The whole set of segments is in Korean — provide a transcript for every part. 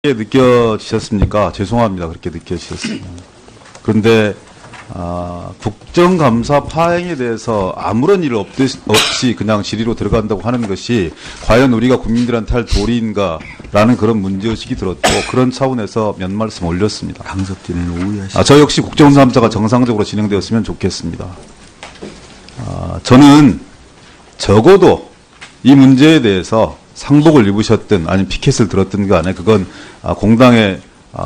그렇게 느껴지셨습니까? 죄송합니다. 그렇게 느껴지셨습니다. 그런데 국정감사 파행에 대해서 아무런 일 없이 그냥 질의로 들어간다고 하는 것이 과연 우리가 국민들한테 할 도리인가라는 그런 문제의식이 들었고 그런 차원에서 몇 말씀 올렸습니다. 강석진은 오해하시죠. 저 역시 국정감사가 정상적으로 진행되었으면 좋겠습니다. 저는 적어도 이 문제에 대해서 상복을 입으셨든 아니면 피켓을 들었든 간에 그건 공당의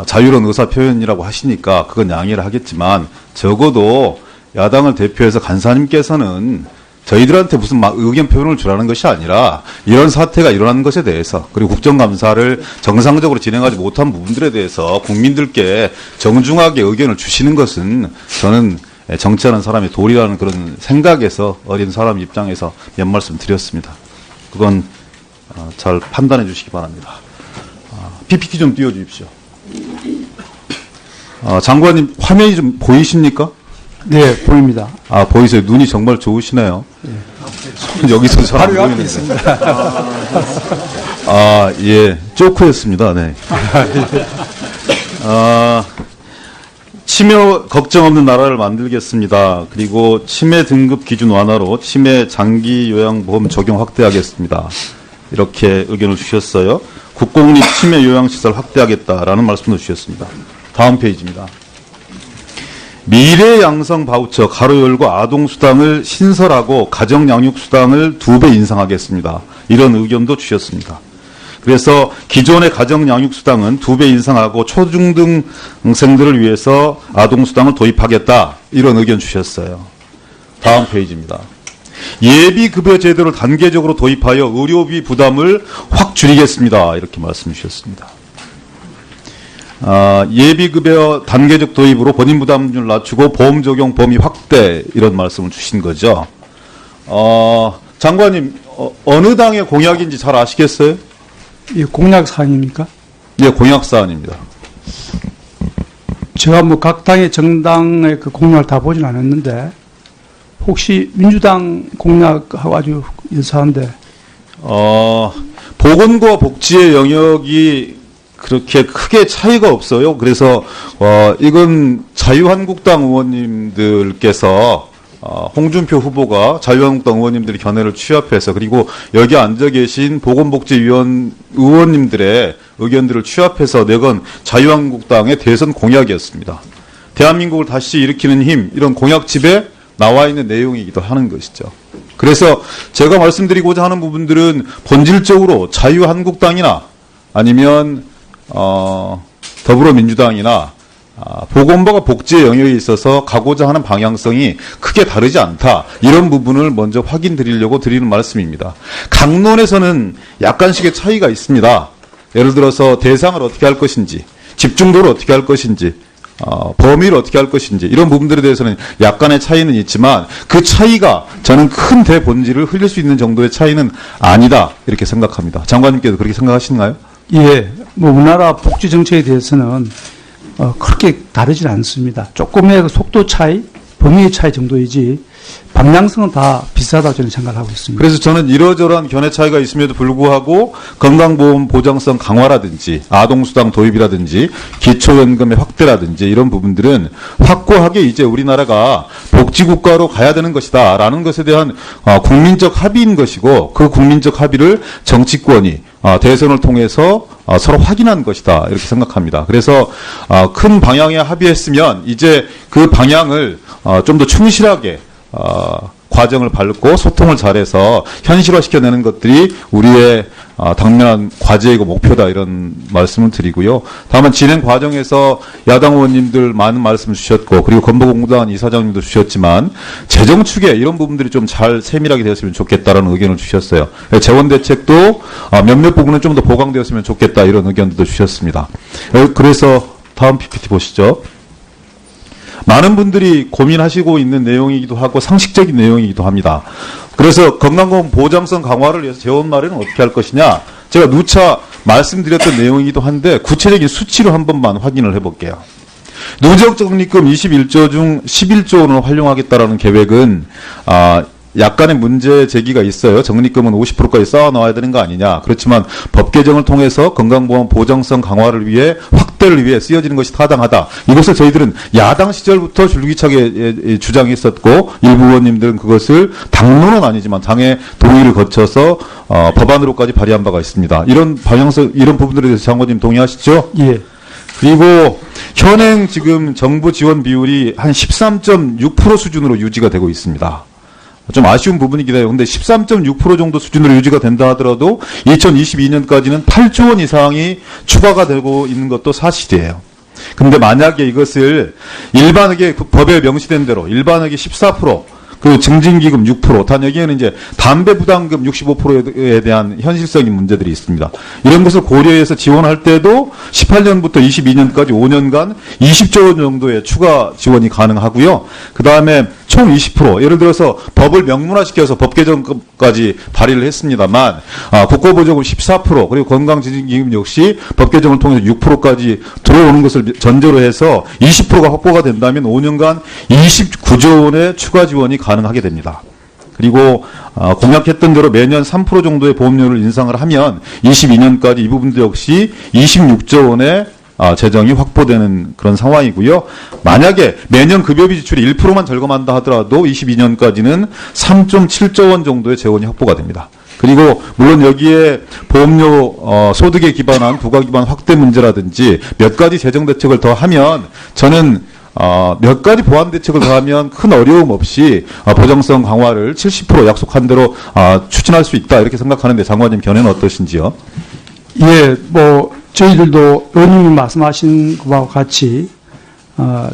자유로운 의사 표현이라고 하시니까 그건 양해를 하겠지만 적어도 야당을 대표해서 간사님께서는 저희들한테 무슨 막 의견 표현을 주라는 것이 아니라 이런 사태가 일어난 것에 대해서 그리고 국정감사를 정상적으로 진행하지 못한 부분들에 대해서 국민들께 정중하게 의견을 주시는 것은 저는 정치하는 사람의 도리라는 그런 생각에서 어린 사람 입장에서 몇 말씀 드렸습니다. 그건 잘 판단해 주시기 바랍니다. PPT 좀 띄워주십시오. 장관님 화면이 좀 보이십니까? 네, 보입니다. 보이세요? 눈이 정말 좋으시네요. 네. 여기서 잘 안 바로 앞에 보이는데. 있습니다. 예, 쪼크였습니다. 네. 치매 걱정 없는 나라를 만들겠습니다. 그리고 치매 등급 기준 완화로 치매 장기 요양보험 적용 확대하겠습니다. 이렇게 의견을 주셨어요. 국공립 치매 요양시설 확대하겠다라는 말씀도 주셨습니다. 다음 페이지입니다. 미래 양성 바우처 가로 열고 아동수당을 신설하고 가정양육수당을 2배 인상하겠습니다. 이런 의견도 주셨습니다. 그래서 기존의 가정양육수당은 2배 인상하고 초중등생들을 위해서 아동수당을 도입하겠다. 이런 의견 주셨어요. 다음 페이지입니다. 예비급여 제도를 단계적으로 도입하여 의료비 부담을 확 줄이겠습니다. 이렇게 말씀 주셨습니다. 예비급여 단계적 도입으로 본인 부담률 낮추고 보험 적용 범위 확대 이런 말씀을 주신 거죠. 장관님 어느 당의 공약인지 잘 아시겠어요? 이 공약 사항입니까? 예, 공약 사안입니다. 제가 뭐 각 당의 정당의 그 공약을 다 보진 않았는데 혹시 민주당 공약하고 아주 유사한데 보건과 복지의 영역이 그렇게 크게 차이가 없어요. 그래서 이건 자유한국당 의원님들께서 홍준표 후보가 자유한국당 의원님들이 견해를 취합해서 그리고 여기 앉아 계신 보건복지위원 의원님들의 의견들을 취합해서 내건 자유한국당의 대선 공약이었습니다. 대한민국을 다시 일으키는 힘 이런 공약집에 나와 있는 내용이기도 하는 것이죠. 그래서 제가 말씀드리고자 하는 부분들은 본질적으로 자유한국당이나 아니면 더불어민주당이나 보건과 복지의 영역에 있어서 가고자 하는 방향성이 크게 다르지 않다. 이런 부분을 먼저 확인드리려고 드리는 말씀입니다. 강론에서는 약간씩의 차이가 있습니다. 예를 들어서 대상을 어떻게 할 것인지, 집중도를 어떻게 할 것인지, 범위를 어떻게 할 것인지 이런 부분들에 대해서는 약간의 차이는 있지만 그 차이가 저는 큰 대본질을 흘릴 수 있는 정도의 차이는 아니다. 이렇게 생각합니다. 장관님께도 그렇게 생각하시나요? 예, 뭐 우리나라 복지 정책에 대해서는 그렇게 다르진 않습니다. 조금의 그 속도 차이, 범위의 차이 정도이지 방향성은 다 비슷하다고 저는 생각을 하고 있습니다. 그래서 저는 이러저러한 견해 차이가 있음에도 불구하고 건강보험 보장성 강화라든지 아동수당 도입이라든지 기초연금의 확대라든지 이런 부분들은 확고하게 이제 우리나라가 복지국가로 가야 되는 것이다 라는 것에 대한 국민적 합의인 것이고 그 국민적 합의를 정치권이 대선을 통해서 서로 확인한 것이다 이렇게 생각합니다. 그래서 큰 방향에 합의했으면 이제 그 방향을 좀 더 충실하게 과정을 밟고 소통을 잘해서 현실화시켜내는 것들이 우리의 당면한 과제이고 목표다 이런 말씀을 드리고요. 다만 진행 과정에서 야당 의원님들 많은 말씀 주셨고 그리고 건보공단 이사장님도 주셨지만 재정 추계 이런 부분들이 좀 잘 세밀하게 되었으면 좋겠다라는 의견을 주셨어요. 재원대책도 몇몇 부분은 좀 더 보강되었으면 좋겠다 이런 의견도 주셨습니다. 그래서 다음 PPT 보시죠. 많은 분들이 고민하시고 있는 내용이기도 하고 상식적인 내용이기도 합니다. 그래서 건강보험 보장성 강화를 위해서 재원 마련은 어떻게 할 것이냐. 제가 누차 말씀드렸던 내용이기도 한데 구체적인 수치로 한 번만 확인을 해볼게요. 누적 적립금 21조 중 11조 원을 활용하겠다라는 계획은 약간의 문제 제기가 있어요. 적립금은 50%까지 쌓아 나와야 되는 거 아니냐. 그렇지만 법 개정을 통해서 건강보험 보장성 강화를 위해 확대를 위해 쓰여지는 것이 타당하다. 이것을 저희들은 야당 시절부터 줄기차게 주장했었고 일부 의원님들은 그것을 당론은 아니지만 당의 동의를 거쳐서 법안으로까지 발의한 바가 있습니다. 이런 방향성 이런 부분들에 대해서 장관님 동의하시죠? 예. 그리고 현행 지금 정부 지원 비율이 한 13.6% 수준으로 유지가 되고 있습니다. 좀 아쉬운 부분이긴 해요. 근데 13.6% 정도 수준으로 유지가 된다 하더라도 2022년까지는 8조 원 이상이 추가가 되고 있는 것도 사실이에요. 근데 만약에 이것을 일반하게 법에 명시된 대로 일반하게 14%, 그 증진기금 6%, 단 여기에는 이제 담배 부담금 65%에 대한 현실적인 문제들이 있습니다. 이런 것을 고려해서 지원할 때도 18년부터 22년까지 5년간 20조 원 정도의 추가 지원이 가능하고요. 그 다음에 총 20%, 예를 들어서 법을 명문화시켜서 법 개정까지 발의를 했습니다만, 국고보조금 14%, 그리고 건강증진기금 역시 법 개정을 통해서 6%까지 들어오는 것을 전제로 해서 20%가 확보가 된다면 5년간 29조 원의 추가 지원이 가능하게 됩니다. 그리고 공약했던 대로 매년 3% 정도의 보험료를 인상을 하면 22년까지 이 부분도 역시 26조 원의 재정이 확보되는 그런 상황이고요. 만약에 매년 급여비 지출이 1%만 절감한다 하더라도 22년까지는 3.7조 원 정도의 재원이 확보가 됩니다. 그리고 물론 여기에 보험료 소득에 기반한 부가 기반 확대 문제라든지 몇 가지 재정 대책을 더 하면 저는 몇 가지 보완 대책을 더하면 큰 어려움 없이 보장성 강화를 70% 약속한 대로 추진할 수 있다 이렇게 생각하는데 장관님 견해는 어떠신지요? 예, 저희들도 의원님이 말씀하신 것과 같이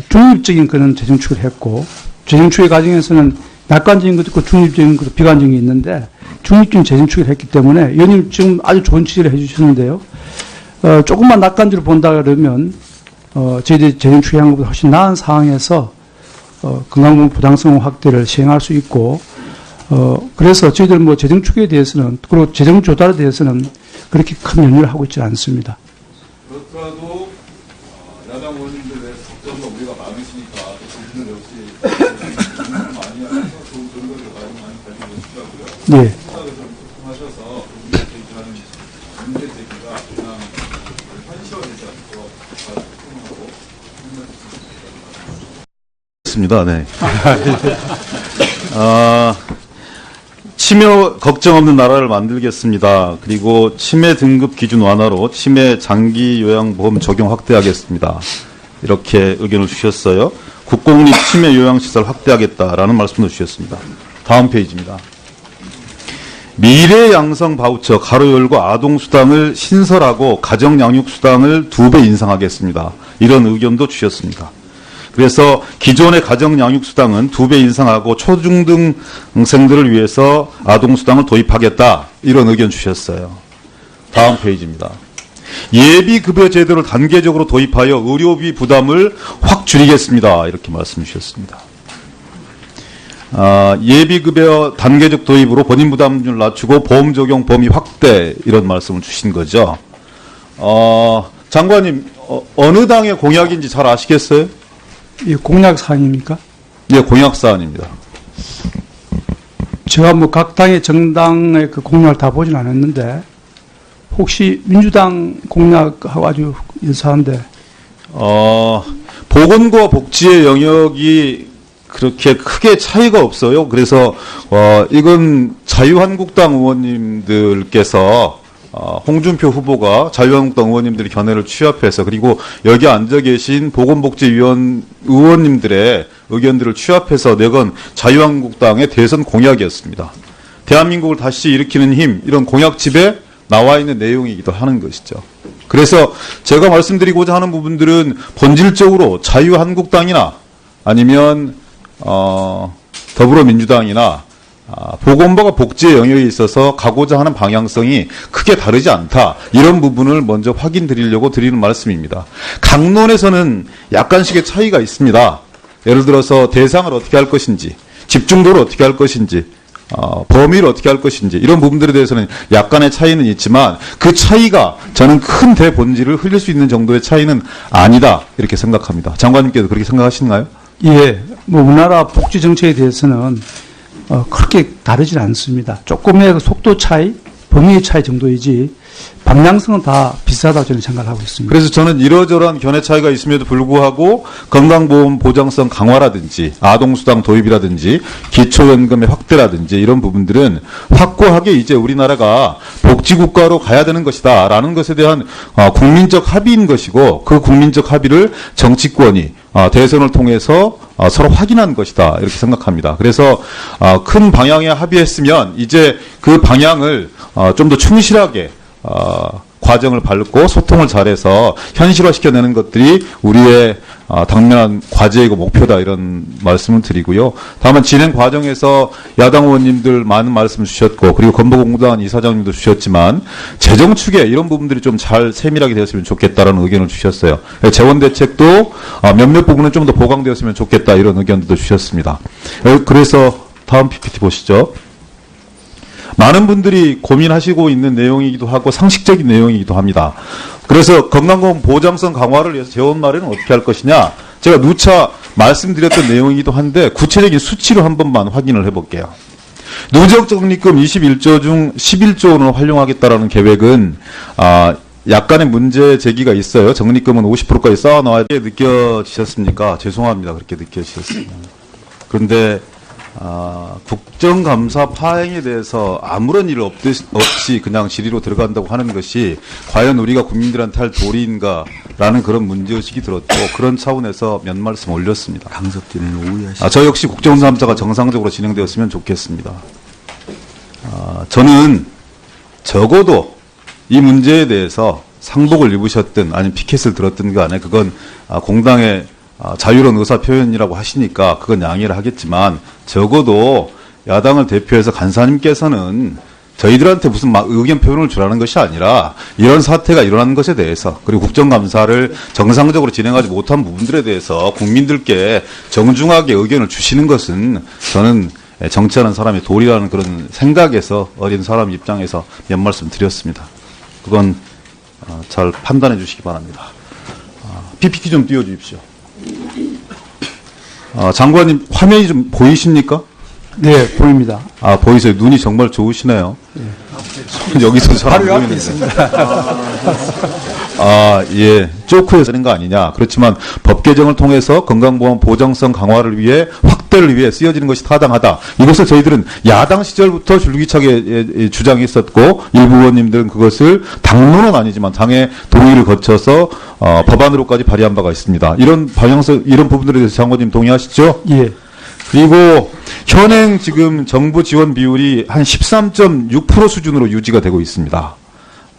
중립적인 그런 재정 추이를 했고 재정 추이 과정에서는 낙관적인 것도 있고 중립적인 것도 비관적인 게 있는데 중립적인 재정 추이를 했기 때문에 의원님 지금 아주 좋은 취지를 해주셨는데요. 조금만 낙관적으로 본다 그러면 저희들이 재정 추이한 것보다 훨씬 나은 상황에서 건강보험 보장성 확대를 시행할 수 있고 그래서 저희들 재정 추이에 대해서는 그리고 재정 조달에 대해서는 그렇게 큰 연유를 하고 있지 않습니다. 그렇더라도 야당 의원님들에 대해서 걱정도 우리가 많으시니까 정신을 역시 많이 하셔서 좋은 정보를 많이 가지고 계시고요. 네. 하셔서 제기하는 문제 제기가 그냥 현실화되지 않고 소통하고 있습니다. 네. 치매 걱정 없는 나라를 만들겠습니다. 그리고 치매 등급 기준 완화로 치매 장기 요양보험 적용 확대하겠습니다. 이렇게 의견을 주셨어요. 국공립 치매 요양시설 확대하겠다라는 말씀도 주셨습니다. 다음 페이지입니다. 미래 양성 바우처 가로 열고 아동수당을 신설하고 가정양육수당을 2배 인상하겠습니다. 이런 의견도 주셨습니다. 그래서 기존의 가정양육수당은 2배 인상하고 초중등생들을 위해서 아동수당을 도입하겠다. 이런 의견 주셨어요. 다음 페이지입니다. 예비급여 제도를 단계적으로 도입하여 의료비 부담을 확 줄이겠습니다. 이렇게 말씀 주셨습니다. 예비급여 단계적 도입으로 본인 부담률 낮추고 보험 적용 범위 확대 이런 말씀을 주신 거죠. 장관님 어느 당의 공약인지 잘 아시겠어요? 이 공약 사항입니까? 예, 공약 사안입니다. 제가 각 당의 정당의 그 공약을 다 보진 않았는데 혹시 민주당 공약하고 아주 유사한데 보건과 복지의 영역이 그렇게 크게 차이가 없어요. 그래서 이건 자유한국당 의원님들께서 홍준표 후보가 자유한국당 의원님들이 견해를 취합해서 그리고 여기 앉아 계신 보건복지위원 의원님들의 의견들을 취합해서 내건 자유한국당의 대선 공약이었습니다. 대한민국을 다시 일으키는 힘 이런 공약집에 나와 있는 내용이기도 하는 것이죠. 그래서 제가 말씀드리고자 하는 부분들은 본질적으로 자유한국당이나 아니면 더불어민주당이나 보건과 복지의 영역에 있어서 가고자 하는 방향성이 크게 다르지 않다. 이런 부분을 먼저 확인드리려고 드리는 말씀입니다. 강론에서는 약간씩의 차이가 있습니다. 예를 들어서 대상을 어떻게 할 것인지, 집중도를 어떻게 할 것인지, 범위를 어떻게 할 것인지 이런 부분들에 대해서는 약간의 차이는 있지만 그 차이가 저는 큰 대본질을 흘릴 수 있는 정도의 차이는 아니다. 이렇게 생각합니다. 장관님께도 그렇게 생각하시나요? 예, 우리나라 복지 정책에 대해서는 그렇게 다르진 않습니다. 조금의 그 속도 차이, 범위의 차이 정도이지 방향성은 다 비슷하다고 저는 생각하고 있습니다. 그래서 저는 이러저러한 견해 차이가 있음에도 불구하고 건강보험 보장성 강화라든지 아동수당 도입이라든지 기초연금의 확대라든지 이런 부분들은 확고하게 이제 우리나라가 복지국가로 가야 되는 것이다라는 것에 대한 국민적 합의인 것이고, 그 국민적 합의를 정치권이 대선을 통해서 서로 확인한 것이다, 이렇게 생각합니다. 그래서 큰 방향에 합의했으면 이제 그 방향을 좀 더 충실하게 과정을 밟고 소통을 잘해서 현실화시켜내는 것들이 우리의 당면한 과제이고 목표다, 이런 말씀을 드리고요. 다만 진행 과정에서 야당 의원님들 많은 말씀 주셨고, 그리고 건보공단 이사장님도 주셨지만 재정 추계 이런 부분들이 좀 잘 세밀하게 되었으면 좋겠다라는 의견을 주셨어요. 재원 대책도 몇몇 부분은 좀 더 보강되었으면 좋겠다, 이런 의견도 주셨습니다. 그래서 다음 PPT 보시죠. 많은 분들이 고민하시고 있는 내용이기도 하고 상식적인 내용이기도 합니다. 그래서 건강보험 보장성 강화를 위해서 재원 마련은 어떻게 할 것이냐, 제가 누차 말씀드렸던 내용이기도 한데 구체적인 수치로 한 번만 확인을 해볼게요. 누적 적립금 21조 중 11조 원을 활용하겠다라는 계획은 약간의 문제 제기가 있어요. 적립금은 50%까지 쌓아놔야 느껴지셨습니까? 죄송합니다. 그렇게 느껴지셨습니다. 그런데 국정감사 파행에 대해서 아무런 일 없이 그냥 질의로 들어간다고 하는 것이 과연 우리가 국민들한테 할 도리인가라는 그런 문제의식이 들었고, 그런 차원에서 몇 말씀 올렸습니다. 강석진은 오해하시죠. 저 역시 국정감사가 정상적으로 진행되었으면 좋겠습니다. 저는 적어도 이 문제에 대해서 상복을 입으셨든 아니면 피켓을 들었든 간에 그건 공당의 자유로운 의사 표현이라고 하시니까 그건 양해를 하겠지만, 적어도 야당을 대표해서 간사님께서는 저희들한테 무슨 의견 표현을 주라는 것이 아니라 이런 사태가 일어난 것에 대해서, 그리고 국정감사를 정상적으로 진행하지 못한 부분들에 대해서 국민들께 정중하게 의견을 주시는 것은 저는 정치하는 사람의 도리라는 그런 생각에서 어린 사람 입장에서 몇 말씀 드렸습니다. 그건 잘 판단해 주시기 바랍니다. PPT 좀 띄워주십시오. 장관님 화면이 좀 보이십니까? 네, 보입니다. 보이세요. 눈이 정말 좋으시네요. 손 여기서 잘 안 보이는데. 예. 쪼크에서 하는 거 아니냐. 그렇지만 법 개정을 통해서 건강보험 보장성 강화를 위해, 확대를 위해 쓰여지는 것이 타당하다. 이것을 저희들은 야당 시절부터 줄기차게 주장했었고, 일부 의원님들은 그것을 당론은 아니지만 당의 동의를 거쳐서 법안으로까지 발의한 바가 있습니다. 이런 방향성, 이런 부분들에 대해서 장관님 동의하시죠? 예. 그리고 현행 지금 정부 지원 비율이 한 13.6% 수준으로 유지가 되고 있습니다.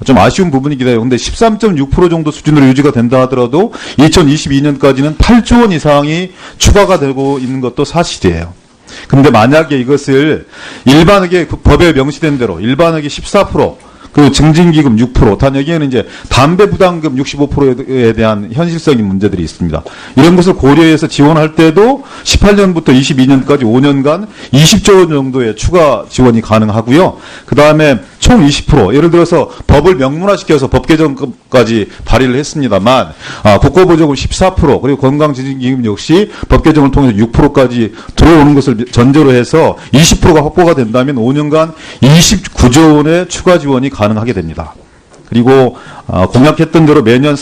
좀 아쉬운 부분이긴 해요. 근데 13.6% 정도 수준으로 유지가 된다 하더라도 2022년까지는 8조 원 이상이 추가가 되고 있는 것도 사실이에요. 근데 만약에 이것을 일반하게 법에 명시된 대로 일반하게 14%, 그 증진기금 6%, 단 여기에는 이제 담배 부담금 65%에 대한 현실적인 문제들이 있습니다. 이런 것을 고려해서 지원할 때도 18년부터 22년까지 5년간 20조 원 정도의 추가 지원이 가능하고요. 그 다음에 총 20%, 예를 들어서 법을 명문화시켜서 법 개정까지 발의를 했습니다만, 국고보조금 14%, 그리고 건강증진기금 역시 법 개정을 통해서 6%까지 들어오는 것을 전제로 해서 20%가 확보가 된다면 5년간 29조 원의 추가 지원이 가능하게 됩니다. 그리고 공약했던 대로 매년